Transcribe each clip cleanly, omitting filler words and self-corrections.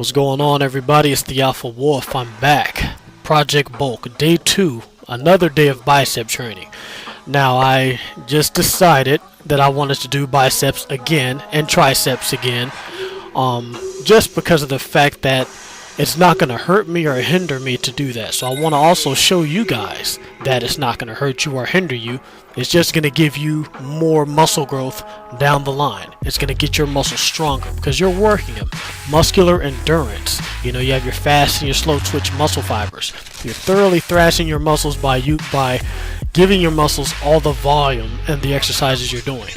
What's going on, everybody? It's the Alpha Wolf. I'm back. Project Bulk, day 2, another day of bicep training. Now, I just decided that I wanted to do biceps again and triceps again, just because of the fact that it's not going to hurt me or hinder me to do that. So I want to also show you guys that it's not going to hurt you or hinder you. It's just going to give you more muscle growth down the line. It's going to get your muscles stronger because you're working them. Muscular endurance. You know, you have your fast and your slow twitch muscle fibers. You're thoroughly thrashing your muscles by giving your muscles all the volume and the exercises you're doing.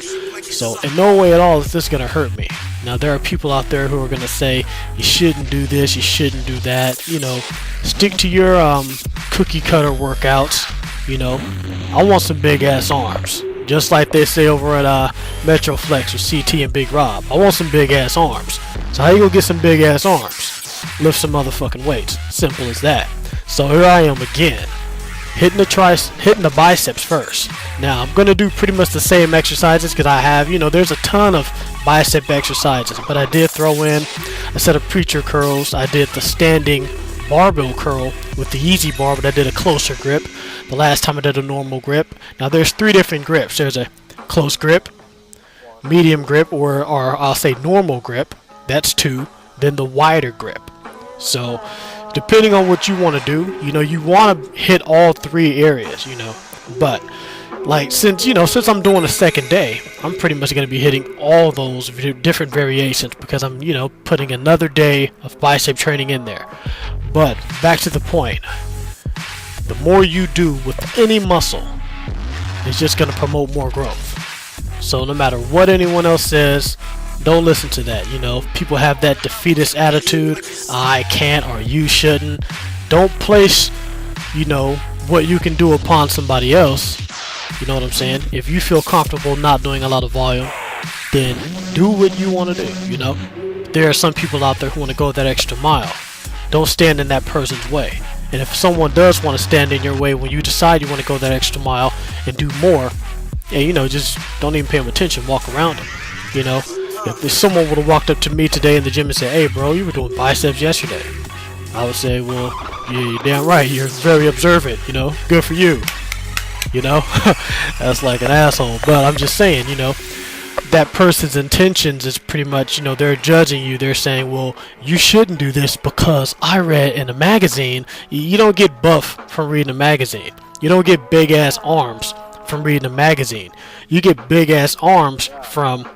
So in no way at all is this going to hurt me. Now, there are people out there who are going to say, you shouldn't do this, you shouldn't do that. You know, stick to your cookie cutter workouts. You know, I want some big ass arms. Just like they say over at Metroflex with CT and Big Rob. I want some big ass arms. So how you gonna get some big ass arms? Lift some motherfucking weights. Simple as that. So here I am again. Hitting the biceps first. Now I'm gonna do pretty much the same exercises because I have, you know, there's a ton of bicep exercises, but I did throw in a set of preacher curls. I did the standing barbell curl with the easy bar, but I did a closer grip. The last time I did a normal grip. Now there's 3 different grips. There's a close grip, medium grip, or I'll say normal grip. That's 2. Then the wider grip. So depending on what you want to do, you know, you want to hit all 3 areas, you know. But like since I'm doing a second day, I'm pretty much going to be hitting all those different variations because I'm, you know, putting another day of bicep training in there. But back to the point. The more you do with any muscle, it's just going to promote more growth. So no matter what anyone else says, don't listen to that. You know, people have that defeatist attitude. I can't or you shouldn't. Don't place, you know, what you can do upon somebody else. You know what I'm saying? If you feel comfortable not doing a lot of volume, then do what you want to do, you know? There are some people out there who want to go that extra mile. Don't stand in that person's way. And if someone does want to stand in your way when you decide you want to go that extra mile and do more, yeah, you know, just don't even pay them attention. Walk around them, you know? If someone would have walked up to me today in the gym and said, hey, bro, you were doing biceps yesterday, I would say, well, yeah, you're damn right. You're very observant, you know? Good for you. You know, that's like an asshole, but I'm just saying, you know, that person's intentions is pretty much, you know, they're judging you. They're saying, well, you shouldn't do this because I read in a magazine. You don't get buff from reading a magazine. You don't get big ass arms from reading a magazine. You get big ass arms from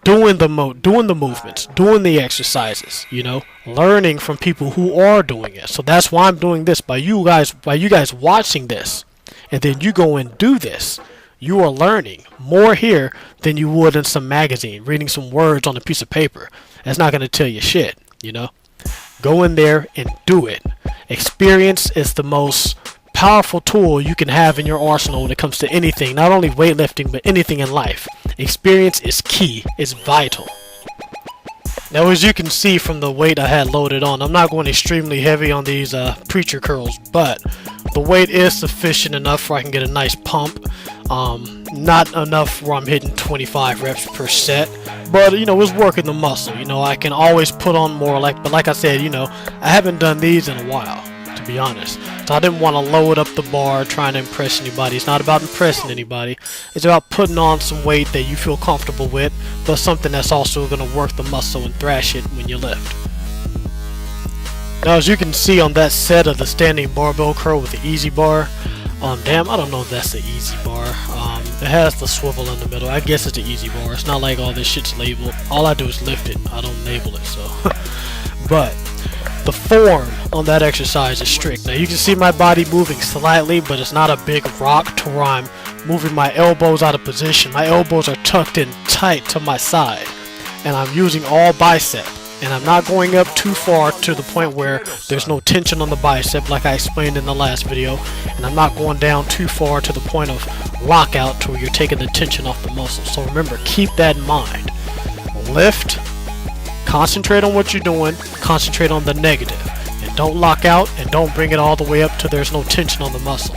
doing the movements, doing the exercises, you know, learning from people who are doing it. So that's why I'm doing this, by you guys watching this. And then you go and do this. You are learning more here than you would in some magazine, reading some words on a piece of paper. That's not going to tell you shit, you know. Go in there and do it. Experience is the most powerful tool you can have in your arsenal when it comes to anything, not only weightlifting, but anything in life. Experience is key. It's vital. Now, as you can see from the weight I had loaded on, I'm not going extremely heavy on these preacher curls, but the weight is sufficient enough where I can get a nice pump. Not enough where I'm hitting 25 reps per set, but you know, it's working the muscle. You know, I can always put on more. But like I said, you know, I haven't done these in a while, to be honest. So I didn't want to load up the bar trying to impress anybody. It's not about impressing anybody. It's about putting on some weight that you feel comfortable with, but something that's also going to work the muscle and thrash it when you lift. Now, as you can see on that set of the standing barbell curl with the easy bar, damn, I don't know if that's the easy bar. It has the swivel in the middle. I guess it's the easy bar. It's not like all this shit's labeled. All I do is lift it. I don't label it, so. But the form on that exercise is strict. Now, you can see my body moving slightly, but it's not a big rock to where I'm moving my elbows out of position. My elbows are tucked in tight to my side, and I'm using all bicep. And I'm not going up too far to the point where there's no tension on the bicep like I explained in the last video. And I'm not going down too far to the point of lockout to where you're taking the tension off the muscle. So remember, keep that in mind. Lift, concentrate on what you're doing, concentrate on the negative. And don't lock out and don't bring it all the way up till there's no tension on the muscle.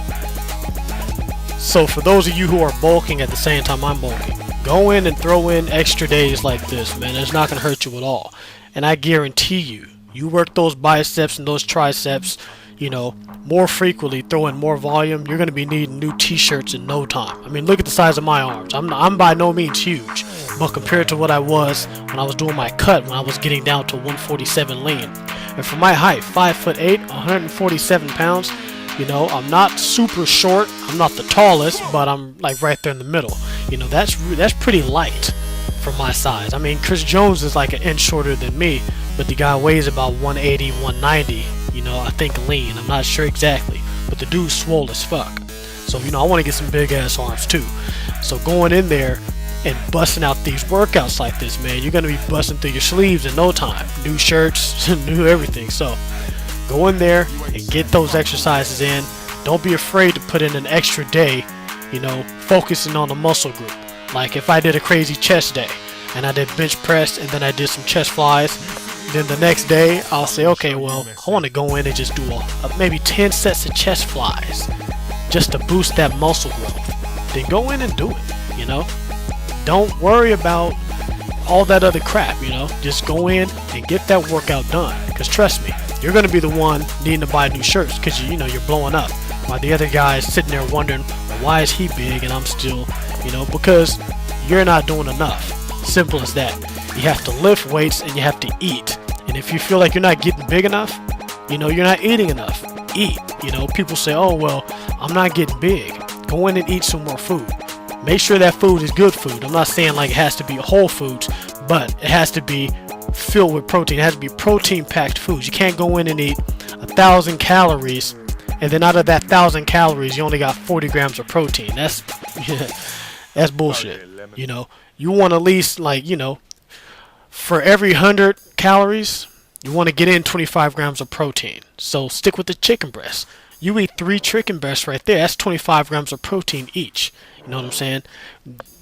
So for those of you who are bulking at the same time I'm bulking, go in and throw in extra days like this, man. It's not going to hurt you at all. And I guarantee you, You work those biceps and those triceps, you know, more frequently, throw in more volume, you're going to be needing new t-shirts in no time. I mean, look at the size of my arms. I'm by no means huge, but compared to what I was when I was doing my cut, when I was getting down to 147 lean. And for my height, 5'8", 147 pounds, you know, I'm not super short, I'm not the tallest, but I'm like right there in the middle. You know, that's pretty light for my size. I mean, Chris Jones is like an inch shorter than me, but the guy weighs about 180, 190, you know, I think lean. I'm not sure exactly, but the dude's swole as fuck. So, you know, I want to get some big ass arms too. So going in there and busting out these workouts like this, man, you're going to be busting through your sleeves in no time. New shirts, new everything. So go in there and get those exercises in. Don't be afraid to put in an extra day, you know, focusing on the muscle group. Like if I did a crazy chest day and I did bench press and then I did some chest flies, then the next day I'll say, okay, well, I want to go in and just do maybe 10 sets of chest flies just to boost that muscle growth. Then go in and do it, you know. Don't worry about all that other crap, you know. Just go in and get that workout done. Because trust me, you're going to be the one needing to buy new shirts because, you know, you're blowing up. While the other guy is sitting there wondering, well, why is he big and I'm still, you know, because you're not doing enough. Simple as that. You have to lift weights and you have to eat. And if you feel like you're not getting big enough, you know, you're not eating enough. Eat. You know, people say, oh, well, I'm not getting big. Go in and eat some more food. Make sure that food is good food. I'm not saying like it has to be whole foods, but it has to be filled with protein. It has to be protein-packed foods. You can't go in and eat 1,000 calories, and then out of that 1,000 calories, you only got 40 grams of protein. That's that's bullshit. You know, you want at least, like, you know, for every 100 calories, you want to get in 25 grams of protein. So stick with the chicken breast. You eat 3 chicken breasts right there. That's 25 grams of protein each. You know what I'm saying?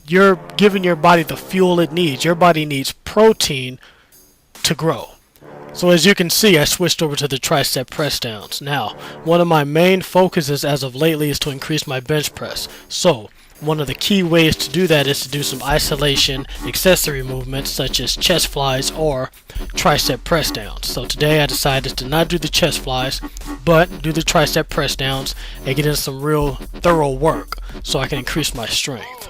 You're giving your body the fuel it needs. Your body needs protein to grow. So as you can see, I switched over to the tricep press downs. Now, one of my main focuses as of lately is to increase my bench press. So one of the key ways to do that is to do some isolation accessory movements such as chest flies or tricep press downs. So today I decided to not do the chest flies, but do the tricep press downs and get in some real thorough work so I can increase my strength.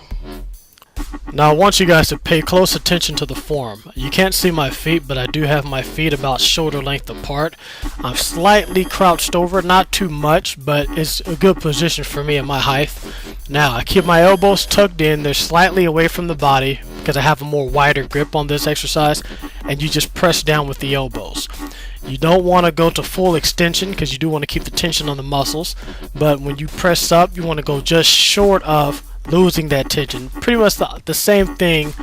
Now I want you guys to pay close attention to the form. You can't see my feet, but I do have my feet about shoulder length apart. I'm slightly crouched over, not too much, but it's a good position for me at my height. Now I keep my elbows tucked in, they're slightly away from the body because I have a more wider grip on this exercise, and you just press down with the elbows. You don't want to go to full extension because you do want to keep the tension on the muscles, but when you press up, you want to go just short of losing that tension. Pretty much the same thing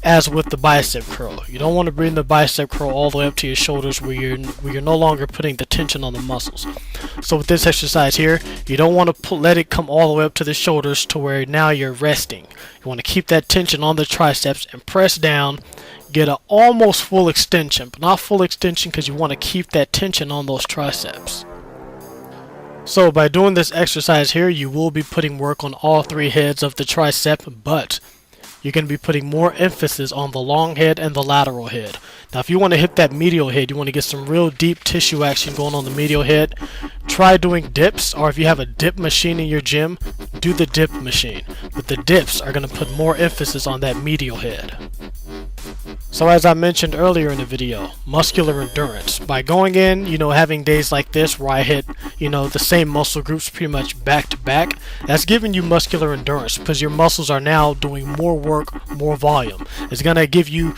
as with the bicep curl. You don't want to bring the bicep curl all the way up to your shoulders where you're no longer putting the tension on the muscles. So with this exercise here, you don't want to let it come all the way up to the shoulders to where now you're resting. You want to keep that tension on the triceps and press down, get an almost full extension, but not full extension because you want to keep that tension on those triceps. So by doing this exercise here, you will be putting work on all 3 heads of the tricep, but you're going to be putting more emphasis on the long head and the lateral head. Now if you want to hit that medial head, you want to get some real deep tissue action going on the medial head, try doing dips, or if you have a dip machine in your gym, do the dip machine. But the dips are going to put more emphasis on that medial head. So as I mentioned earlier in the video, muscular endurance. By going in, you know, having days like this where I hit, you know, the same muscle groups pretty much back to back, that's giving you muscular endurance because your muscles are now doing more work, more volume. It's going to give you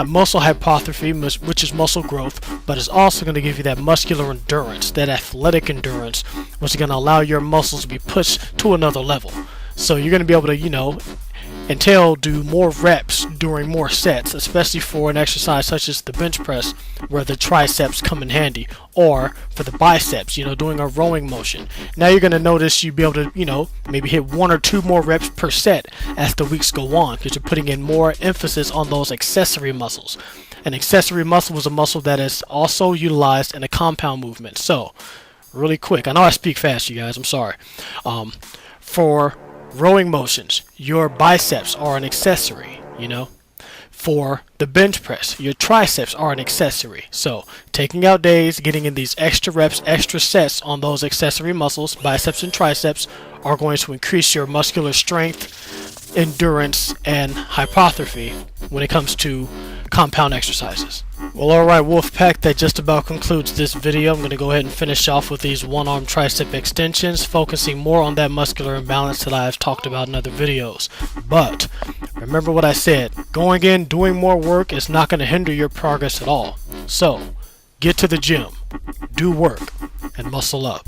muscle hypertrophy, which is muscle growth, but it's also going to give you that muscular endurance, that athletic endurance, which is going to allow your muscles to be pushed to another level. So you're going to be able to, you know, do more reps during more sets, especially for an exercise such as the bench press where the triceps come in handy, or for the biceps, you know, doing a rowing motion. Now you're going to notice you'll be able to, you know, maybe hit 1 or 2 more reps per set as the weeks go on because you're putting in more emphasis on those accessory muscles. An accessory muscle is a muscle that is also utilized in a compound movement. So really quick, I know I speak fast, you guys, I'm sorry. For rowing motions, your biceps are an accessory, you know. for the bench press. Your triceps are an accessory. So taking out days, getting in these extra reps, extra sets on those accessory muscles, biceps and triceps, are going to increase your muscular strength, endurance, and hypertrophy when it comes to compound exercises. Well, alright Wolfpack, that just about concludes this video. I'm going to go ahead and finish off with these one-arm tricep extensions, focusing more on that muscular imbalance that I've talked about in other videos. But remember what I said, going in, doing more work is not going to hinder your progress at all. So, get to the gym, do work, and muscle up.